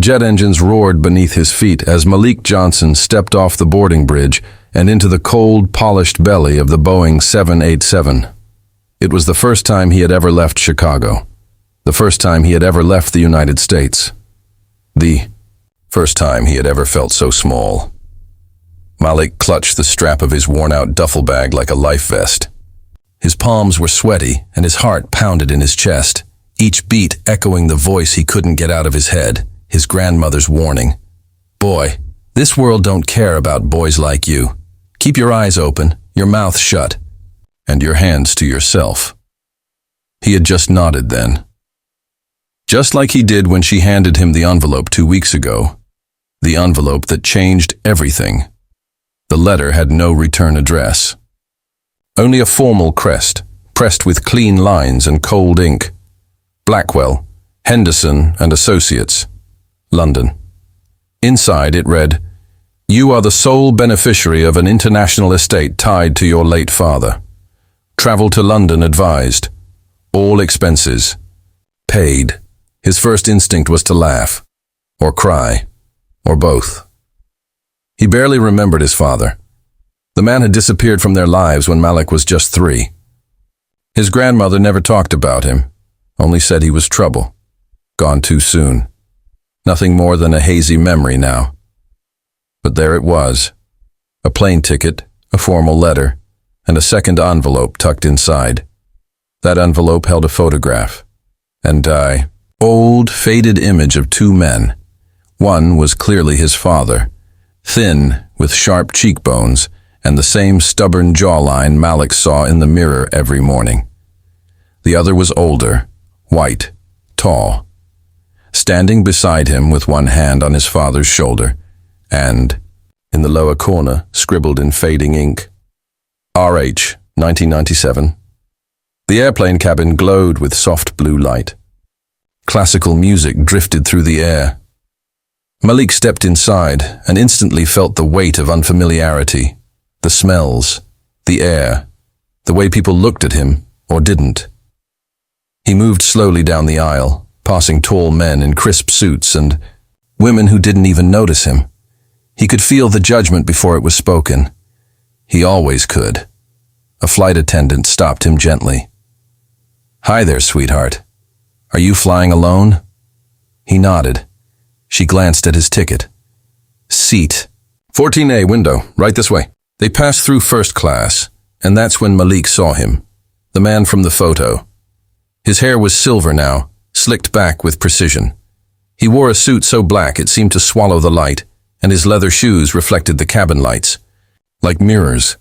jet engines roared beneath his feet as Malik Johnson stepped off the boarding bridge and into the cold, polished belly of the Boeing 787. It was the first time he had ever left Chicago. The first time he had ever left the United States. The first time he had ever felt so small. Malik clutched the strap of his worn-out duffel bag like a life vest. His palms were sweaty and his heart pounded in his chest, each beat echoing the voice he couldn't get out of his head, his grandmother's warning. "Boy, this world don't care about boys like you. Keep your eyes open, your mouth shut, and your hands to yourself." He had just nodded then. Just like he did when she handed him the envelope 2 weeks ago. The envelope that changed everything. The letter had no return address. Only a formal crest, pressed with clean lines and cold ink. Blackwell, Henderson and Associates, London. Inside it read, "You are the sole beneficiary of an international estate tied to your late father. Travel to London advised. All expenses paid." His first instinct was to laugh, or cry, or both. He barely remembered his father. The man had disappeared from their lives when Malik was just 3. His grandmother never talked about him, only said he was trouble, gone too soon. Nothing more than a hazy memory now. But there it was, a plane ticket, a formal letter, and a second envelope tucked inside. That envelope held a photograph, and old, faded image of 2 men. One was clearly his father, thin, with sharp cheekbones, and the same stubborn jawline Malik saw in the mirror every morning. The other was older, white, tall, standing beside him with one hand on his father's shoulder, and, in the lower corner, scribbled in fading ink, RH, 1997. The airplane cabin glowed with soft blue light. Classical music drifted through the air. Malik stepped inside and instantly felt the weight of unfamiliarity, the smells, the air, the way people looked at him or didn't. He moved slowly down the aisle, passing tall men in crisp suits and women who didn't even notice him. He could feel the judgment before it was spoken. He always could. A flight attendant stopped him gently. "Hi there, sweetheart. Are you flying alone?" He nodded. She glanced at his ticket. "Seat 14A, window, right this way." They passed through first class, and that's when Malik saw him, the man from the photo. His hair was silver now, slicked back with precision. He wore a suit so black it seemed to swallow the light, and his leather shoes reflected the cabin lights, like mirrors.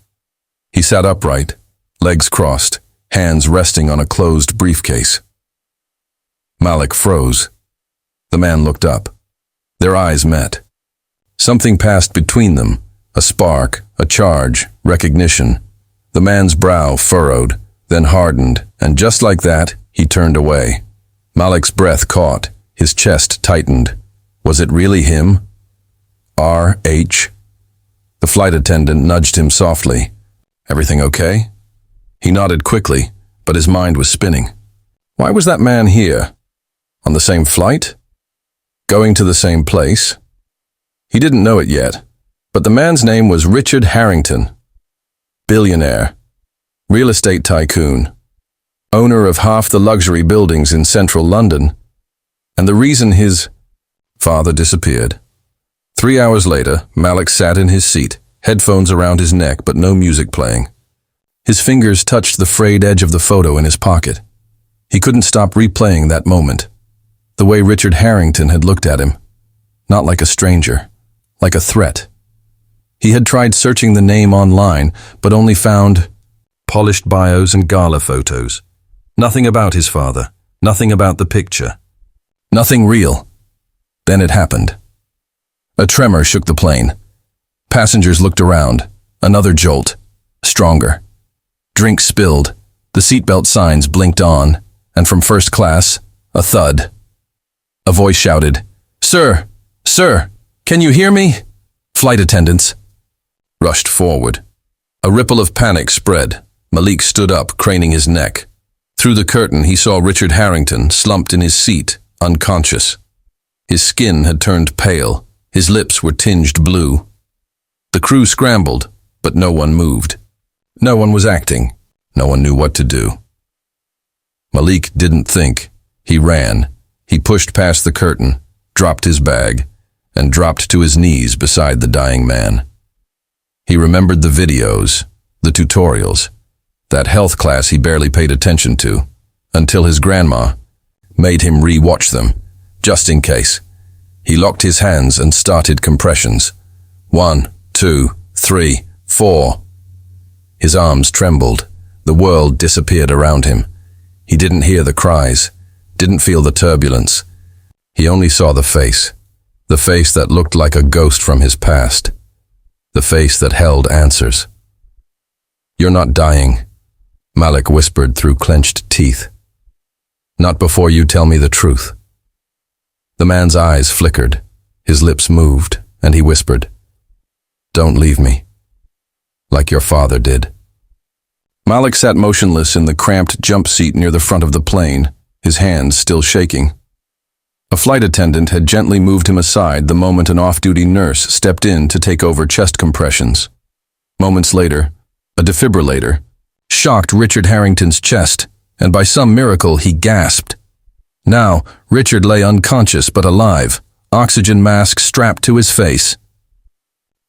He sat upright, legs crossed, hands resting on a closed briefcase. Malik froze. The man looked up. Their eyes met. Something passed between them, a spark, a charge, recognition. The man's brow furrowed, then hardened, and just like that, he turned away. Malik's breath caught, his chest tightened. Was it really him? R.H.? The flight attendant nudged him softly. "Everything okay?" He nodded quickly, but his mind was spinning. Why was that man here? On the same flight? Going to the same place? He didn't know it yet, but the man's name was Richard Harrington. Billionaire, real estate tycoon, owner of half the luxury buildings in central London, and the reason his father disappeared. 3 hours later, Malik sat in his seat, headphones around his neck but no music playing. His fingers touched the frayed edge of the photo in his pocket. He couldn't stop replaying that moment. The way Richard Harrington had looked at him. Not like a stranger, like a threat. He had tried searching the name online, but only found polished bios and gala photos. Nothing about his father, nothing about the picture. Nothing real. Then it happened. A tremor shook the plane. Passengers looked around. Another jolt. Stronger. Drinks spilled. The seatbelt signs blinked on. And from first class, a thud. A voice shouted, "Sir! Sir! Can you hear me?" Flight attendants rushed forward. A ripple of panic spread. Malik stood up, craning his neck. Through the curtain, he saw Richard Harrington slumped in his seat, unconscious. His skin had turned pale. His lips were tinged blue. The crew scrambled, but no one moved. No one was acting. No one knew what to do. Malik didn't think. He ran. He pushed past the curtain, dropped his bag, and dropped to his knees beside the dying man. He remembered the videos, the tutorials, that health class he barely paid attention to, until his grandma made him re-watch them, just in case. He locked his hands and started compressions. 1, 2, 3, 4. His arms trembled. The world disappeared around him. He didn't hear the cries, didn't feel the turbulence. He only saw the face that looked like a ghost from his past, the face that held answers. "You're not dying," Malik whispered through clenched teeth. "Not before you tell me the truth." The man's eyes flickered, his lips moved, and he whispered, "Don't leave me, like your father did." Malik sat motionless in the cramped jump seat near the front of the plane, his hands still shaking. A flight attendant had gently moved him aside the moment an off-duty nurse stepped in to take over chest compressions. Moments later, a defibrillator shocked Richard Harrington's chest, and by some miracle he gasped. Now, Richard lay unconscious but alive, oxygen mask strapped to his face.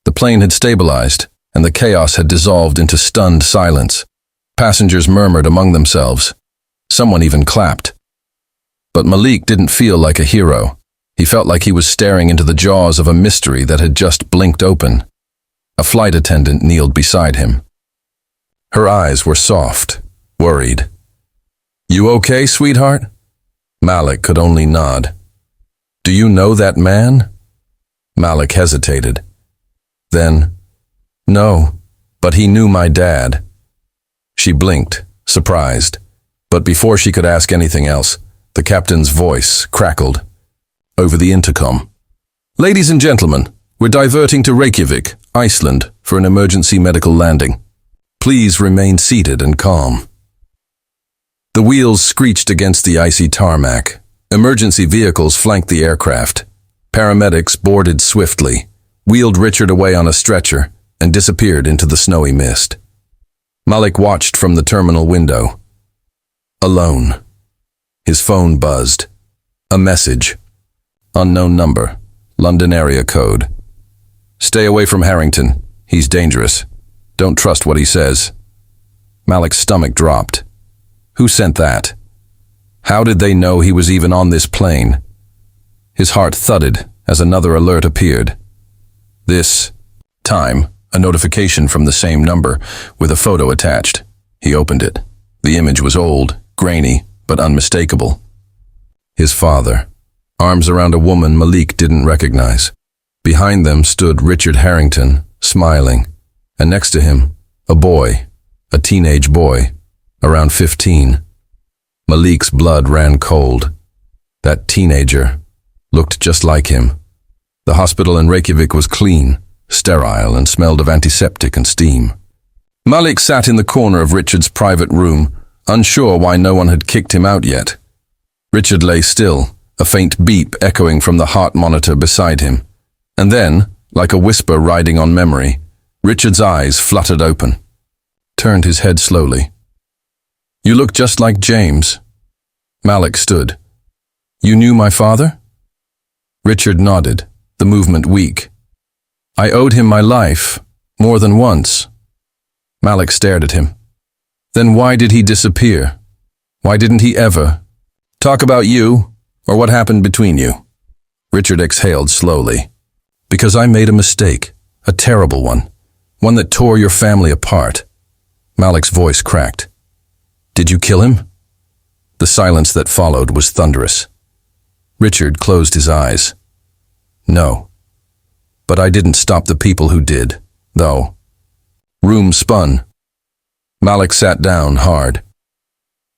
The plane had stabilized, and the chaos had dissolved into stunned silence. Passengers murmured among themselves. Someone even clapped. But Malik didn't feel like a hero. He felt like he was staring into the jaws of a mystery that had just blinked open. A flight attendant kneeled beside him. Her eyes were soft, worried. "You okay, sweetheart?" Malik could only nod. "Do you know that man?" Malik hesitated. Then, "No, but he knew my dad." She blinked, surprised, but before she could ask anything else, the captain's voice crackled over the intercom. "Ladies and gentlemen, we're diverting to Reykjavik, Iceland, for an emergency medical landing. Please remain seated and calm." The wheels screeched against the icy tarmac. Emergency vehicles flanked the aircraft. Paramedics boarded swiftly, wheeled Richard away on a stretcher, and disappeared into the snowy mist. Malik watched from the terminal window. Alone. His phone buzzed. A message. Unknown number. London area code. "Stay away from Harrington. He's dangerous. Don't trust what he says." Malik's stomach dropped. Who sent that? How did they know he was even on this plane? His heart thudded as another alert appeared. This time, a notification from the same number with a photo attached. He opened it. The image was old, grainy, but unmistakable. His father, arms around a woman Malik didn't recognize. Behind them stood Richard Harrington, smiling, and next to him, a boy, a teenage boy, around 15. Malik's blood ran cold. That teenager looked just like him. The hospital in Reykjavik was clean, sterile, and smelled of antiseptic and steam. Malik sat in the corner of Richard's private room, unsure why no one had kicked him out yet. Richard lay still, a faint beep echoing from the heart monitor beside him. And then, like a whisper riding on memory, Richard's eyes fluttered open. Turned his head slowly. "You look just like James." Malik stood. "You knew my father?" Richard nodded, the movement weak. "I owed him my life, more than once." Malik stared at him. "Then why did he disappear? Why didn't he ever talk about you, or what happened between you?" Richard exhaled slowly. "Because I made a mistake, a terrible one that tore your family apart." Malik's voice cracked. "Did you kill him?" The silence that followed was thunderous. Richard closed his eyes. "No. But I didn't stop the people who did, though." Room spun. Malik sat down hard.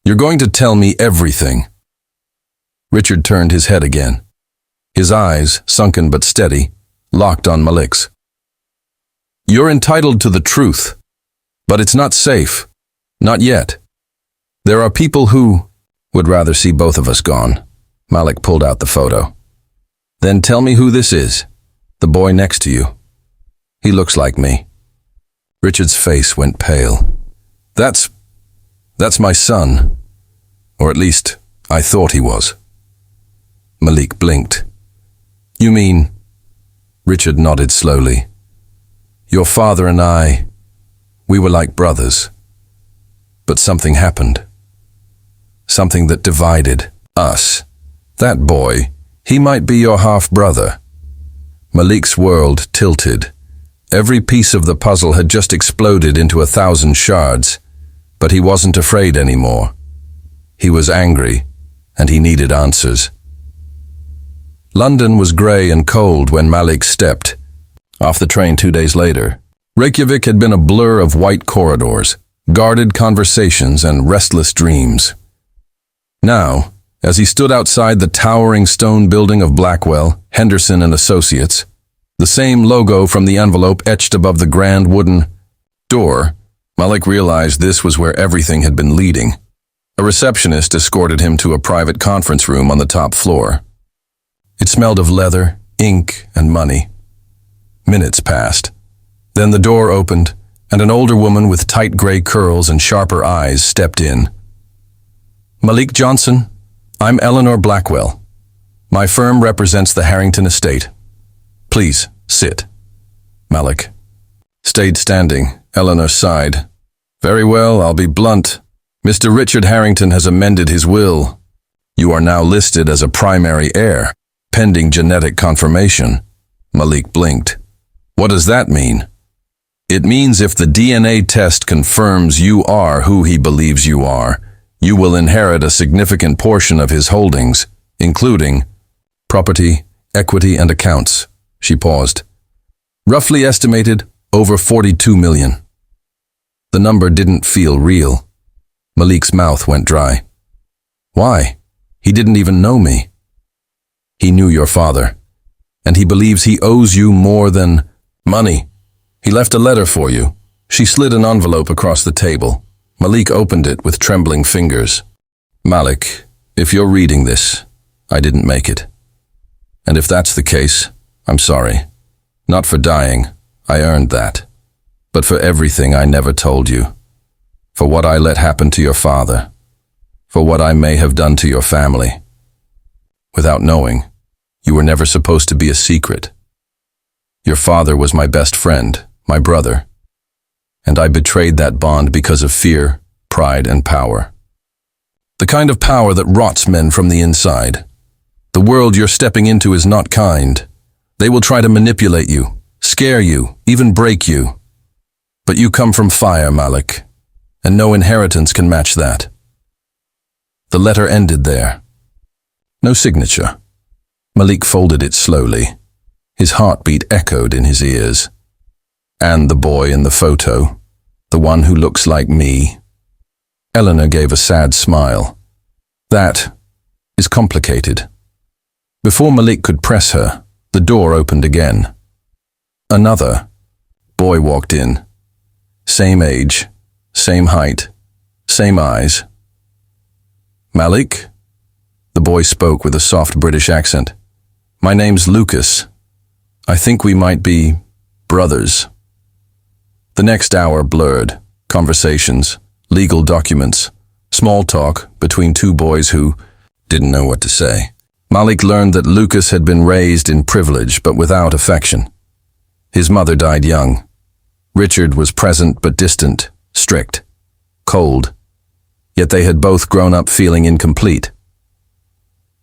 "You're going to tell me everything." Richard turned his head again. His eyes, sunken but steady, locked on Malik's. "You're entitled to the truth, but it's not safe. Not yet. There are people who would rather see both of us gone." Malik pulled out the photo. Then tell me who this is. The boy next to you. He looks like me. Richard's face went pale. That's my son. Or at least, I thought he was. Malik blinked. You mean? Richard nodded slowly. Your father and I, we were like brothers. But something happened. Something that divided us. That boy, he might be your half-brother. Malik's world tilted. Every piece of the puzzle had just exploded into 1,000 shards, but he wasn't afraid anymore. He was angry, and he needed answers. London was grey and cold when Malik stepped off the train 2 days later. Reykjavik had been a blur of white corridors, guarded conversations, and restless dreams. Now, as he stood outside the towering stone building of Blackwell, Henderson and Associates, the same logo from the envelope etched above the grand wooden door, Malik realized this was where everything had been leading. A receptionist escorted him to a private conference room on the top floor. It smelled of leather, ink, and money. Minutes passed. Then the door opened, and an older woman with tight gray curls and sharper eyes stepped in. Malik Johnson, I'm Eleanor Blackwell. My firm represents the Harrington estate. Please, sit. Malik stayed standing. Eleanor sighed. Very well, I'll be blunt. Mr. Richard Harrington has amended his will. You are now listed as a primary heir, pending genetic confirmation. Malik blinked. What does that mean? It means if the DNA test confirms you are who he believes you are, you will inherit a significant portion of his holdings, including property, equity, and accounts. She paused. Roughly estimated, over 42 million. The number didn't feel real. Malik's mouth went dry. Why? He didn't even know me. He knew your father, and he believes he owes you more than money. He left a letter for you. She slid an envelope across the table. Malik opened it with trembling fingers. Malik, if you're reading this, I didn't make it. And if that's the case, I'm sorry. Not for dying, I earned that. But for everything I never told you. For what I let happen to your father. For what I may have done to your family. Without knowing, you were never supposed to be a secret. Your father was my best friend, my brother. And I betrayed that bond because of fear, pride, and power. The kind of power that rots men from the inside. The world you're stepping into is not kind. They will try to manipulate you, scare you, even break you. But you come from fire, Malik, and no inheritance can match that. The letter ended there. No signature. Malik folded it slowly. His heartbeat echoed in his ears. And the boy in the photo, the one who looks like me. Eleanor gave a sad smile. That is complicated. Before Malik could press her, the door opened again. Another boy walked in. Same age, same height, same eyes. Malik? The boy spoke with a soft British accent. My name's Lucas. I think we might be brothers. The next hour blurred. Conversations, legal documents, small talk between two boys who didn't know what to say. Malik learned that Lucas had been raised in privilege but without affection. His mother died young. Richard was present but distant, strict, cold. Yet they had both grown up feeling incomplete.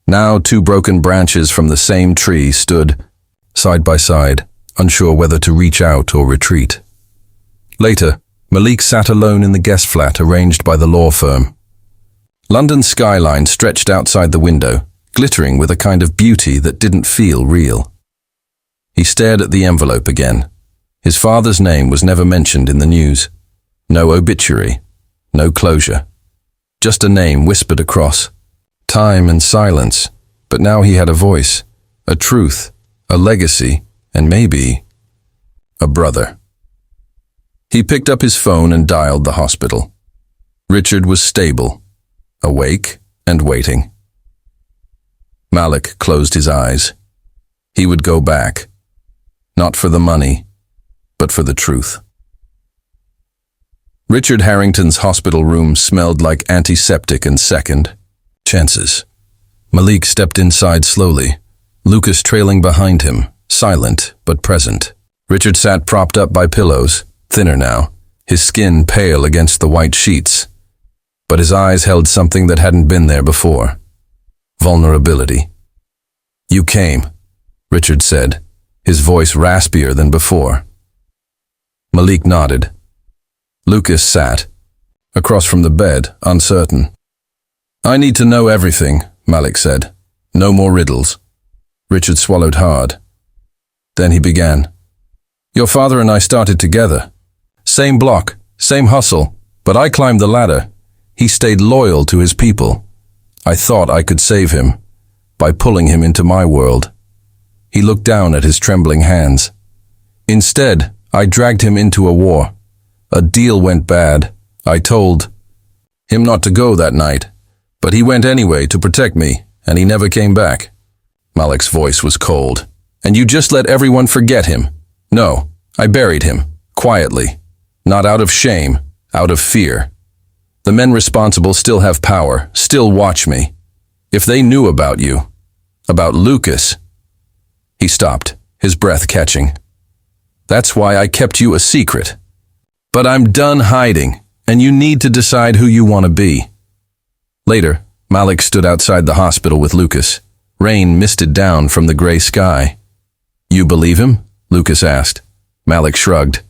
Now 2 broken branches from the same tree stood side by side, unsure whether to reach out or retreat. Later, Malik sat alone in the guest flat arranged by the law firm. London's skyline stretched outside the window, glittering with a kind of beauty that didn't feel real. He stared at the envelope again. His father's name was never mentioned in the news. No obituary, no closure. Just a name whispered across. Time and silence, but now he had a voice, a truth, a legacy, and maybe a brother. He picked up his phone and dialed the hospital. Richard was stable, awake and waiting. Malik closed his eyes. He would go back. Not for the money, but for the truth. Richard Harrington's hospital room smelled like antiseptic and second chances. Malik stepped inside slowly, Lucas trailing behind him, silent but present. Richard sat propped up by pillows, thinner now, his skin pale against the white sheets. But his eyes held something that hadn't been there before. Vulnerability. "You came," Richard said, his voice raspier than before. Malik nodded. Lucas sat, across from the bed, uncertain. "I need to know everything," Malik said. "No more riddles." Richard swallowed hard. Then he began. "Your father and I started together. Same block, same hustle, but I climbed the ladder. He stayed loyal to his people. I thought I could save him, by pulling him into my world." He looked down at his trembling hands. "Instead, I dragged him into a war. A deal went bad. I told him not to go that night, but he went anyway to protect me, and he never came back." Malik's voice was cold. "And you just let everyone forget him?" "No, I buried him, quietly. Not out of shame, out of fear. The men responsible still have power, still watch me. If they knew about you, about Lucas..." He stopped, his breath catching. "That's why I kept you a secret. But I'm done hiding, and you need to decide who you want to be." Later, Malik stood outside the hospital with Lucas. Rain misted down from the gray sky. "You believe him?" Lucas asked. Malik shrugged.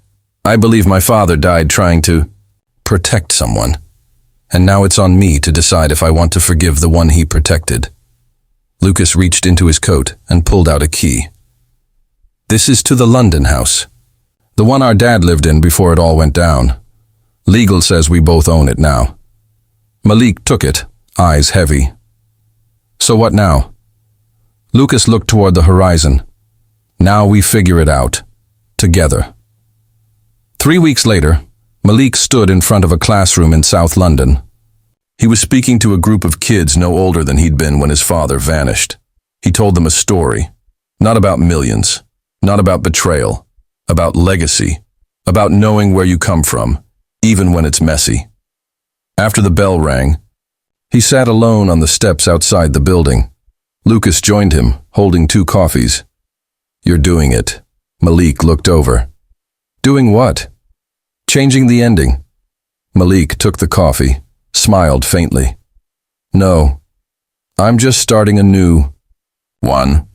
"I believe my father died trying to protect someone. And now it's on me to decide if I want to forgive the one he protected." Lucas reached into his coat and pulled out a key. "This is to the London house. The one our dad lived in before it all went down. Legal says we both own it now." Malik took it, eyes heavy. "So what now?" Lucas looked toward the horizon. "Now we figure it out. Together." 3 weeks later, Malik stood in front of a classroom in South London. He was speaking to a group of kids no older than he'd been when his father vanished. He told them a story, not about millions, not about betrayal, about legacy, about knowing where you come from, even when it's messy. After the bell rang, he sat alone on the steps outside the building. Lucas joined him, holding 2 coffees. "You're doing it." Malik looked over. "Doing what?" "Changing the ending." Malik took the coffee, smiled faintly. "No, I'm just starting a new one."